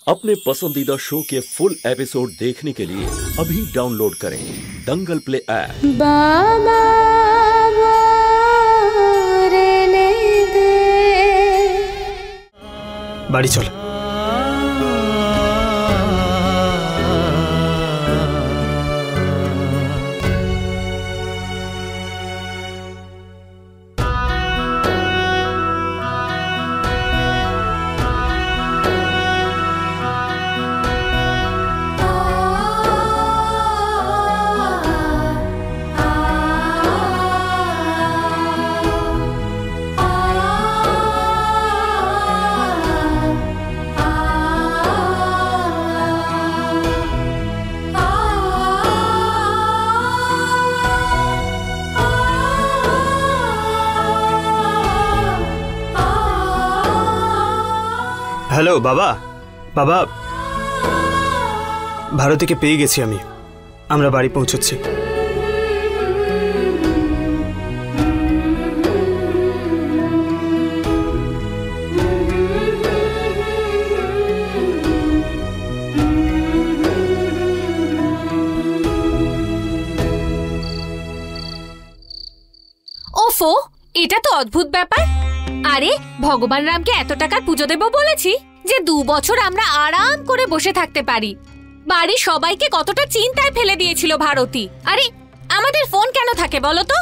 अपने पसंदीदा शो के फुल एपिसोड देखने के लिए अभी डाउनलोड करें दंगल प्ले ऐप। बाड़ी चल। हेलो बाबा बाबा भारती के पेয়ে গেছি আমি আমরা বাড়ি পৌঁছচ্ছি। ওফো এটা তো অদ্ভুত ব্যাপার। আরে ভগবান রামকে এত টাকার পুজো দেব বলেছি যে 2 বছর আমরা আরাম করে বসে থাকতে পারি। বাড়ির সবাইকে কতটা চিন্তায় ফেলে দিয়েছিল ভারতী। আরে আমাদের ফোন কেন থাকে বলো তো?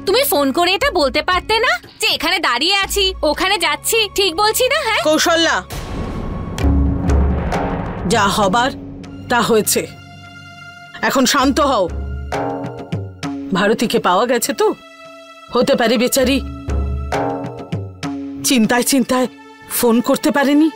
তুমি ফোন করে এটা বলতে পারতে না যে এখানে দাঁড়িয়ে আছি ওখানে যাচ্ছি? ঠিক বলছি না? হ্যাঁ কৌশল্যা, যা হবার তা হয়েছে, এখন শান্ত হও। ভারতীকে পাওয়া গেছে তো? হতে পারে বেচারি চিন্তায় চিন্তায় ফোন করতে পারেনি।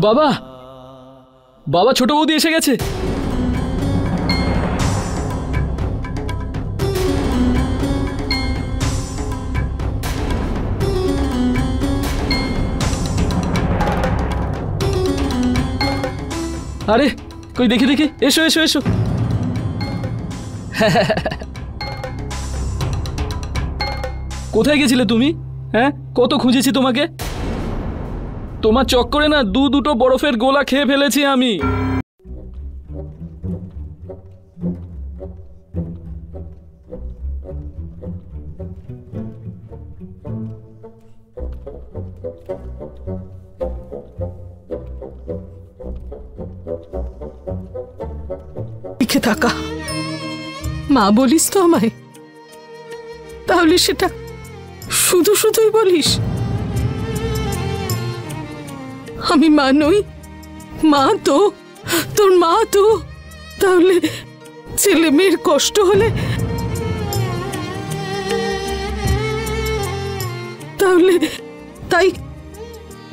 বাবা বাবা ছোট বৌদি এসে গেছে। আরে কই দেখি দেখি, এসো এসো এসো। কোথায় গেছিলে তুমি? হ্যাঁ কত খুঁজেছি তোমাকে। তোমার চক্করে না দুটো বরফের গোলা খেয়ে ফেলেছি আমি। লিখে থাকা মা বলিস তো আমায়, তাহলে সেটা শুধু শুধুই বলিস। আমি মা নই? মা তো তোর মা তো, তাহলে ছেলে মেয়ের কষ্ট হলে তাহলে তাই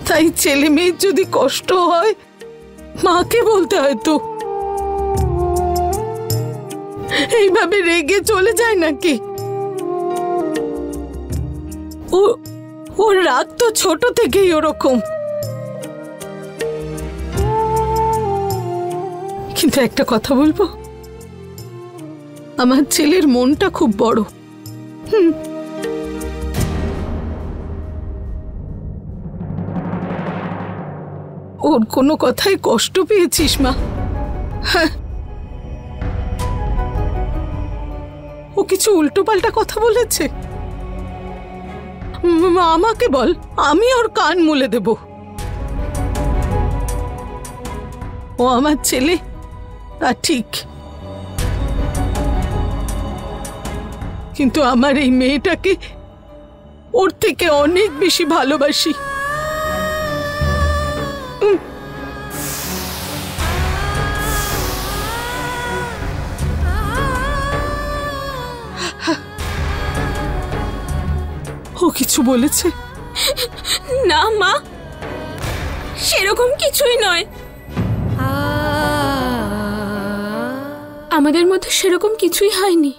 তাই ছেলে মেয়ের যদি কষ্ট হয় মাকে বলতে হয় তো। এইভাবে রেগে চলে যায় নাকি? ওর রাগ তো ছোট থেকেই ওরকম। কিন্তু একটা কথা বলবো, আমার ছেলের মনটা খুব বড়। ওর কোনো কথায় কষ্ট পেয়েছিস মা? হ্যাঁ, ও কিছু উল্টোপাল্টা কথা বলেছে? আমাকে বল, আমি ওর কান মুলে দেব। ও আমার ছেলে, তা ঠিক, কিন্তু আমার এই মেয়েটাকে ওর থেকে অনেক বেশি ভালোবাসি। ও কিছু বলেছে? না মা, সেরকম কিছুই নয়। আমাদের মধ্যে সেরকম কিছুই হয়নি।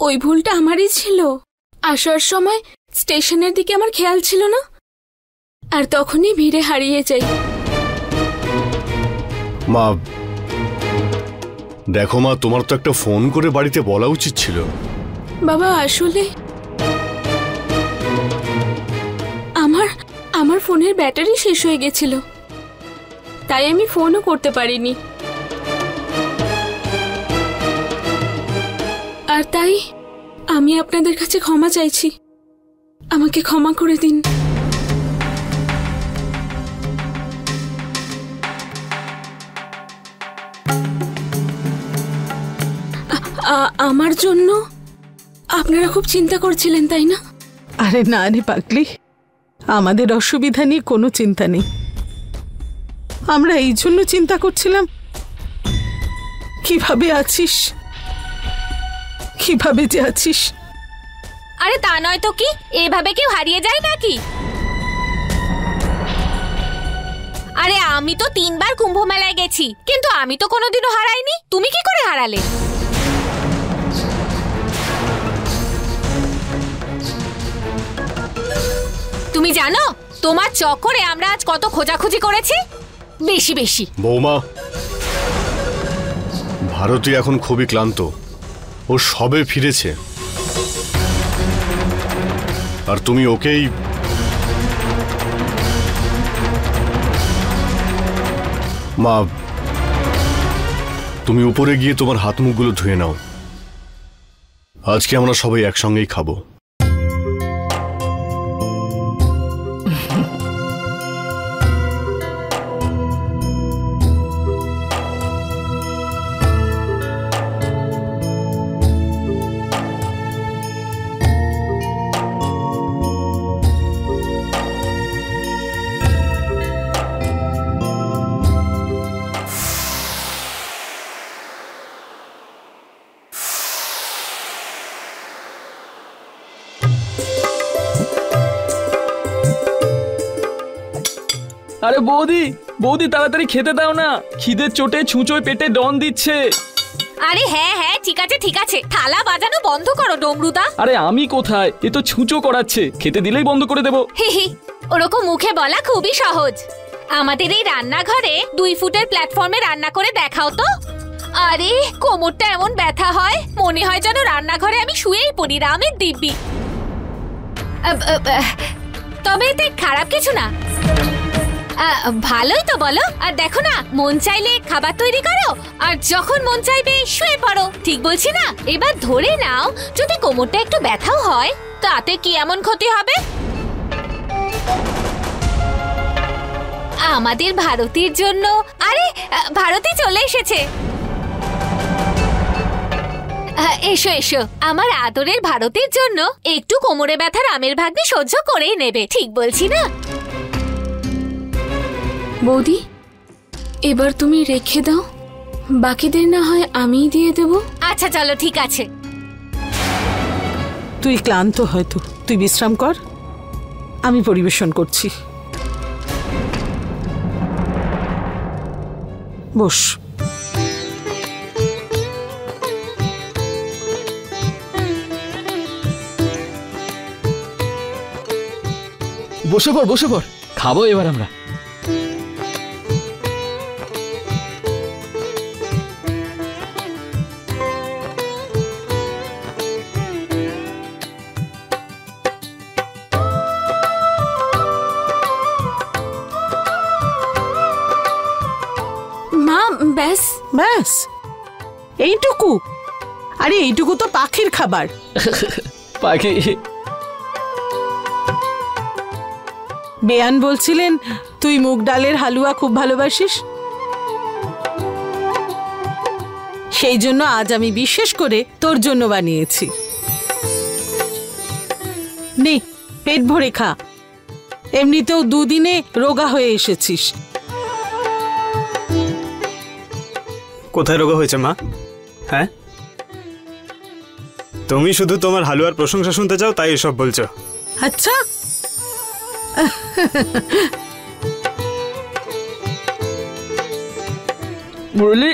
ওই ভুলটা আমারই ছিল। আসার সময় স্টেশনের দিকে আমার খেয়াল ছিল না, আর তখনই ভিড়ে হারিয়ে যাই। মা দেখো, মা তোমার তো একটা ফোন করে বাড়িতে বলা উচিত ছিল। বাবা আসলে আমার ফোনের ব্যাটারি শেষ হয়ে গেছিল, তাই আমি ফোনও করতে পারিনি। আর তাই আমি আপনাদের কাছে ক্ষমা চাইছি, আমাকে ক্ষমা করে দিন। আমার জন্য আপনারা খুব চিন্তা করছিলেন, তাই না? আরে না রে পাগলি, আমাদের অসুবিধা নিয়ে কোনো চিন্তা নেই। আমরা এই জন্য চিন্তা করছিলাম কিভাবে আছিস, কিভাবে যে আছিস। আরে তা নয় তো কি, এভাবে কেউ হারিয়ে যায় নাকি? আরে আমি তো 3 বার কুম্ভ মেলায় গেছি, কিন্তু আমি তো কোনোদিনও হারাইনি। তুমি কি করে হারালে? তুমি জানো তোমার চক্করে আমরা আজ কত খোঁজাখুঁজি করেছি? বেশি বেশি। বৌমা, ভারতী এখন খুবই ক্লান্ত, ও সবে ফিরেছে, আর তুমি ওকেই। মা তুমি উপরে গিয়ে তোমার হাত মুখগুলো ধুয়ে নাও, আজকে আমরা সবাই একসঙ্গেই খাবো। আরে বৌদি, বৌদি তাড়াতাড়ি খেতে দাও না, খিদের চোটে ছুঁচোয় পেটে ডন দিচ্ছে। আরে হ্যাঁ হ্যাঁ ঠিক আছে ঠিক আছে, থালা বাজানো বন্ধ করো ডমরুদা। আরে আমি কোথায়, এ তো ছুঁচো করাচ্ছে, খেতে দিলেই বন্ধ করে দেবো। হি ওরকম মুখে বলা খুবই সহজ। আমাদের এই রান্নাঘরে 2 ফুটের প্ল্যাটফর্মে রান্না করে দেখাও তো। আরে কোমরটা এমন ব্যথা হয়, মনে হয় যেন রান্নাঘরে আমি শুয়েই পড়ি রামের দিব্যি। তবে এতে খারাপ কিছু না, ভালোই তো বলো। আর দেখো না, মন চাইলে খাবার তৈরি করো, আর যখন মন চাইবে শুয়ে পড়ো। ঠিক বলছি না? এবার ধরে নাও যদি কোমরটা একটু ব্যথাও হয়, তাতে কি এমন ক্ষতি হবে? আমাদের ভারতীর জন্য। আরে ভারতী চলে এসেছে। এসো এসো, আমার আদরের ভারতীর জন্য একটু কোমরে ব্যথার আমের ভাগ্নে সহ্য করেই নেবে। ঠিক বলছি না? বৌদি, এবার তুমি রেখে দাও, বাকিদের না হয় আমিই দিয়ে দেব। আচ্ছা চলো ঠিক আছে। তুই ক্লান্ত হয়তো, তুই বিশ্রাম কর, আমি পরিবেশন করছি। বস। বসে পড় বসে পড়, খাবো এবার আমরা। মা ব্যাস ব্যাস এইটুকু? আরে এইটুকু তো পাখির খাবার। পাখি বেয়ান বলছিলেন তুই মুগ ডালের হালুয়া খুব ভালোবাসিস, সেই জন্য আজ আমি বিশেষ করে তোর জন্য বানিয়েছি। নে পেট ভরে খা, এমনিতেও দুদিনে রোগা হয়ে এসেছিস। কোথায় রোগা হয়েছে মা? হ্যাঁ, তুমি শুধু তোমার হালুয়ার প্রশংসা শুনতে চাও তাই এসব বলছো। আচ্ছা, মুরলি,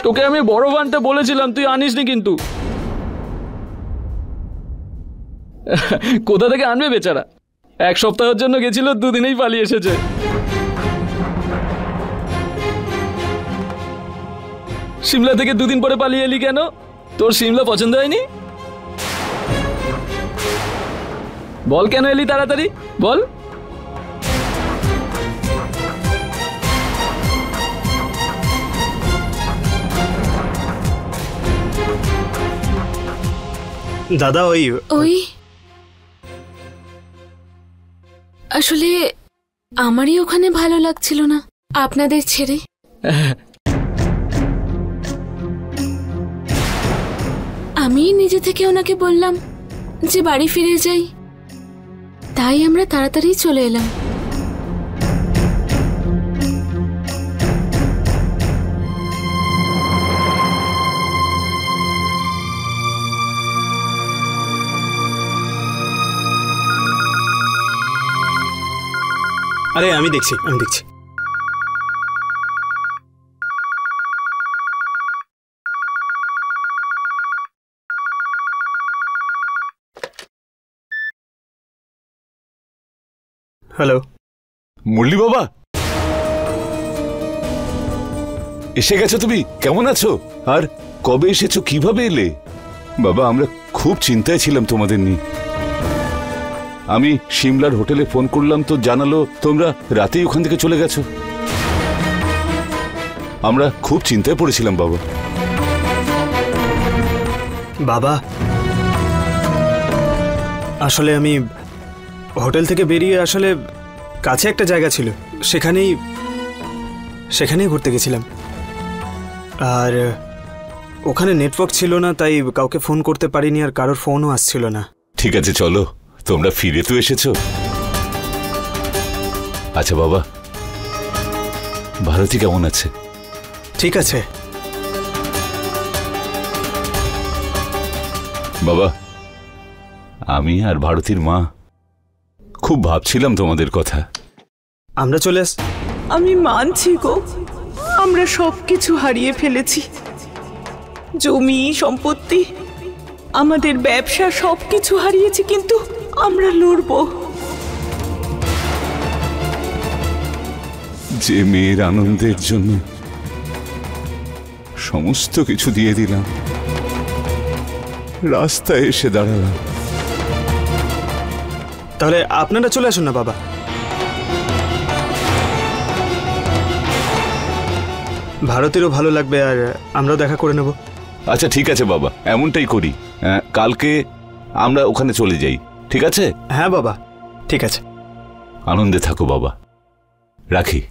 তোকে আমি বড় আনতে বলেছিলাম, তুই আনিসনি কিন্তু। কোথা থেকে আনবে বেচারা? 1 সপ্তাহের জন্য গেছিল, 2 দিনেই পালিয়ে এসেছে। সিমলা থেকে 2 দিন পরে পালিয়ে এলি কেন? তোর সিমলা পছন্দ হয়নি? বল কেন এলি তাড়াতাড়ি, বল। দাদা ওই আসলে আমারই ওখানে ভালো লাগছিল না আপনাদের ছেড়ে। আমি নিজে থেকে ওনাকে বললাম যে বাড়ি ফিরে যাই, তাই আমরা তাড়াতাড়ি চলে এলাম। আরে আমি দেখছি। হ্যালো মুরলি বাবা, এসে গেছো তুমি? কেমন আছো? আর কবে এসেছো, কিভাবে এলে? বাবা, আমরা খুব চিন্তায় ছিলাম তোমাদের নিয়ে। আমি সিমলার হোটেলে ফোন করলাম তো জানালো তোমরা রাতেই ওখান থেকে চলে গেছো। আমরা খুব চিন্তায় পড়েছিলাম বাবা। বাবা, আসলে আমি হোটেল থেকে বেরিয়ে আসলে কাছে একটা জায়গা ছিল, সেখানেই ঘুরতে গেছিলাম। আর ওখানে নেটওয়ার্ক ছিল না, তাই কাউকে ফোন করতে পারিনি, আর কারোর ফোনও আসছিল না। ঠিক আছে, চলো, তোমরা ফিরে তো এসেছো। আচ্ছা বাবা, ভারতী কেমন আছে? ঠিক আছে বাবা। আমি আর ভারতীর মা খুব ভাবছিলাম তোমাদের কথা। আমরা চলে আমি মানছি গো, আমরা সবকিছু হারিয়ে ফেলেছি, জমি সম্পত্তি, আমাদের ব্যবসা সবকিছু হারিয়েছি, কিন্তু আমরা লড়বো। যে মেয়ের আনন্দের জন্য সমস্ত কিছু দিয়ে দিলাম, রাস্তায় এসে দাঁড়ালাম। তাহলে আপনারা চলে আসুন না বাবা, ভারতেরও ভালো লাগবে আর আমরাও দেখা করে নেব। আচ্ছা ঠিক আছে বাবা, এমনটাই করি। কালকে আমরা ওখানে চলে যাই, ঠিক আছে? হ্যাঁ বাবা, ঠিক আছে। আনন্দে থাকো বাবা, রাখি।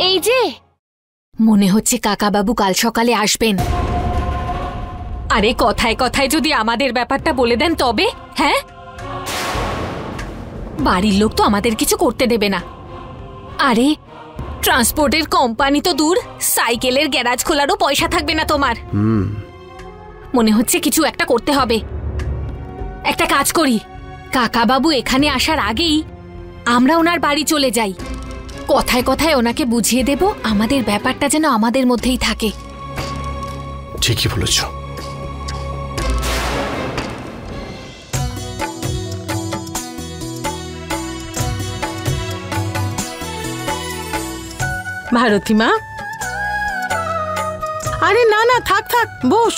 এই যে মনে হচ্ছে কাকাবাবু কাল সকালে আসবেন। আরে কথায় কথায় যদি আমাদের ব্যাপারটা বলে দেন তবে। হ্যাঁ, বাড়ির লোক তো আমাদের কিছু করতে দেবে না। আরে ট্রান্সপোর্টের কোম্পানি তো দূর, সাইকেলের গ্যারাজ খোলারও পয়সা থাকবে না তোমার। মনে হচ্ছে কিছু একটা করতে হবে। একটা কাজ করি, কাকাবাবু এখানে আসার আগেই আমরা ওনার বাড়ি চলে যাই, কথায় কথায় ওনাকে বুঝিয়ে দেব আমাদের ব্যাপারটা যেন আমাদের মধ্যেই থাকে। ঠিকই বলেছ। ভারতী মা, আরে না না, থাক থাক, বস।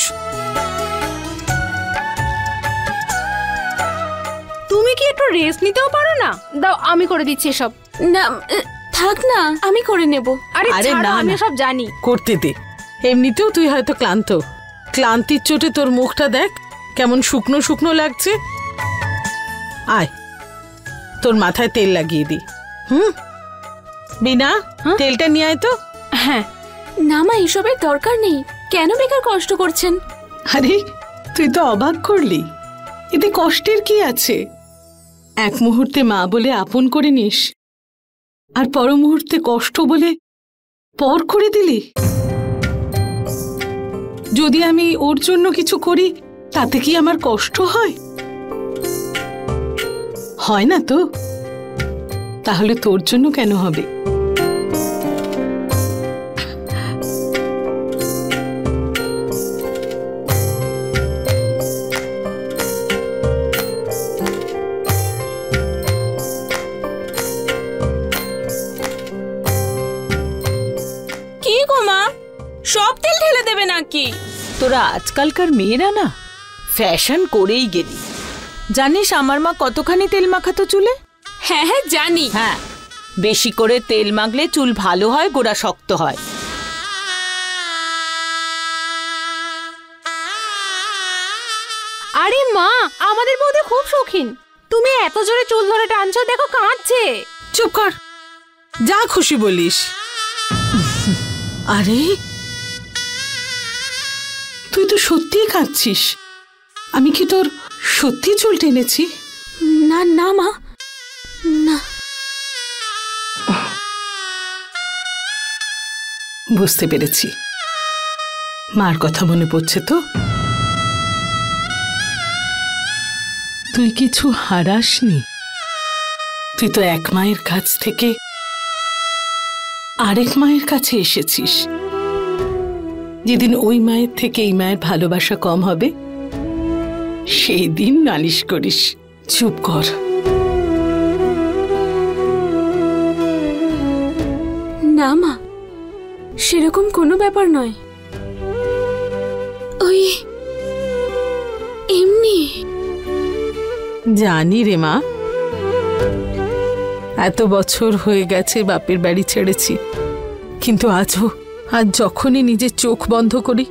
তুমি কি একটু রেস্ট নিতেও পারো না? দাও, আমি করে দিচ্ছি সব। না থাক না, আমি করে নেব। আরে না, আমি সব জানি, করতে দে। এমনিতেও তুই হয়তো ক্লান্ত, ক্লান্তির চোটে তোর মুখটা দেখ কেমন শুকনো শুকনো লাগছে। আয় তোর মাথায় তেল লাগিয়ে দি। বিনা, তেলটা নিয়ে আয় তো। হ্যাঁ না মা, এসবের দরকার নেই, কেন বেকার কষ্ট করছেন? আরে তুই তো অবাক করলি, এতে কষ্টের কি আছে? এক মুহূর্তে মা বলে আপন করে নিস, আর পর মুহূর্তে কষ্ট বলে পর করে দিলি। যদি আমি ওর জন্য কিছু করি তাতে কি আমার কষ্ট হয়? হয় না তো, তাহলে তোর জন্য কেন হবে? কি গো মা, সব তেল ঢেলে দেবে নাকি? তোরা আজকালকার মেয়েরা না ফ্যাশন করেই গেলি। জানিস আমার মা কতখানি তেল মাখাতো চুলে? হ্যাঁ হ্যাঁ জানি। হ্যাঁ, বেশি করে তেল মাখলে চুল ভালো হয়, গোড়া শক্ত হয়। আরে মা, আমাদের বউদি খুব শৌখিন, তুমি এত জোরে চুল ধরে টানছো, দেখো কাঁদছে। চুপ কর, যা খুশি বলিস। আরে তুই তো সত্যিই কাঁদছিস। আমি কি তোর সত্যি চুল টেনেছি? না না মা, না। বুঝতে পেরেছি, মার কথা মনে পড়ছে তো। তুই কিছু হারাসনি, তুই তো এক মায়ের কাছ থেকে আরেক মায়ের কাছে এসেছিস। যেদিন ওই মায়ের থেকে এই মায়ের ভালোবাসা কম হবে সেই দিন নালিশ করিস। চুপ কর। না মা, সেরকম কোনো ব্যাপার নয়, ওই এমনি। জানি রে মা, এত বছর হয়ে গেছে বাপের বাড়ি ছেড়েছি, কিন্তু আজ যখনই নিজের চোখ বন্ধ করি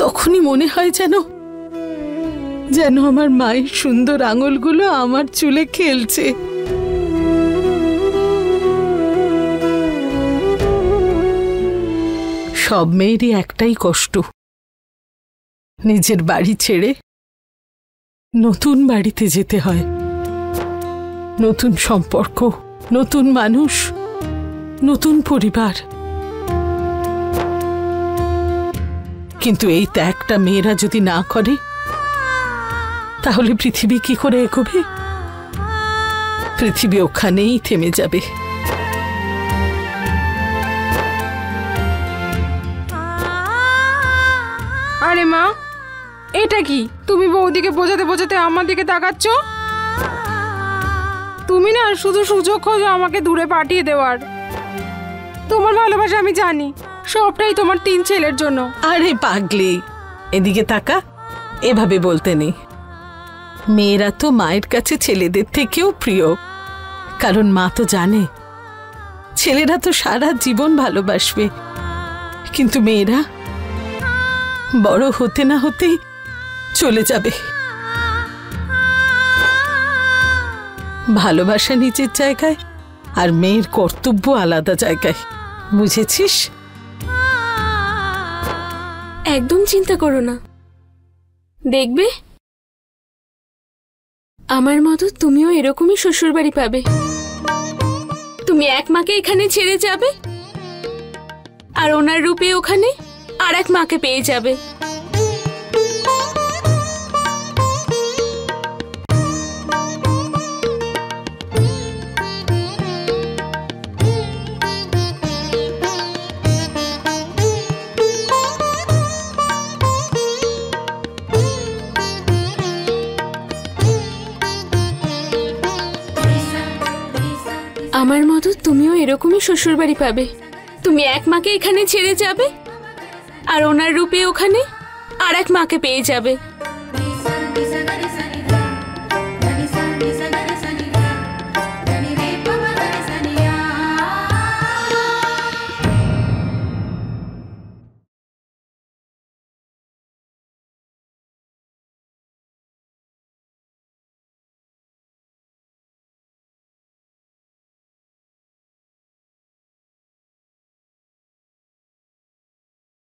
তখনই মনে হয় যেন আমার মায়ের সুন্দর আঙুলগুলো আমার চুলে খেলছে। সব মেয়েরই একটাই কষ্ট, নিজের বাড়ি ছেড়ে নতুন বাড়িতে যেতে হয়। নতুন সম্পর্ক, নতুন মানুষ, নতুন পরিবার। কিন্তু এই ত্যাগটা মেয়েরা যদি না করে তাহলে পৃথিবী কি করে এগোবে? পৃথিবী ওখানেই থেমে যাবে। আরে মা, এটা কি? তুমি বৌদিকে বোঝাতে বোঝাতে আমার দিকে তাকাচ্ছ? তুমি না শুধু সুযোগ খোঁজো আমাকে দূরে পাঠিয়ে দেওয়ার। তোমার ভালোবাসা আমি জানি, সবটাই তোমার 3 ছেলের জন্য। আরে পাগলি, এদিকে তাকা। এভাবে বলতে নেই, মেয়েরা তো মায়ের কাছে ছেলেদের থেকেও প্রিয়, কারণ মা তো জানে ছেলেরা তো সারা জীবন ভালোবাসবে, কিন্তু মেয়েরা বড় হতে না হতেই চলে যাবে। ভালোবাসা নিজের জায়গায় আর মেয়ের কর্তব্য আলাদা জায়গায়, বুঝেছিস? একদম চিন্তা করো না, দেখবে আমার মতো তুমিও এরকমই শ্বশুরবাড়ি পাবে। তুমি এক মাকে এখানে ছেড়ে যাবে আর ওনার রূপে ওখানে আর এক মাকে পেয়ে যাবে। আমার মতো তুমিও এরকমই শ্বশুরবাড়ি পাবে। তুমি এক মাকে এখানে ছেড়ে যাবে আর ওনার রূপে ওখানে আর এক মাকে পেয়ে যাবে।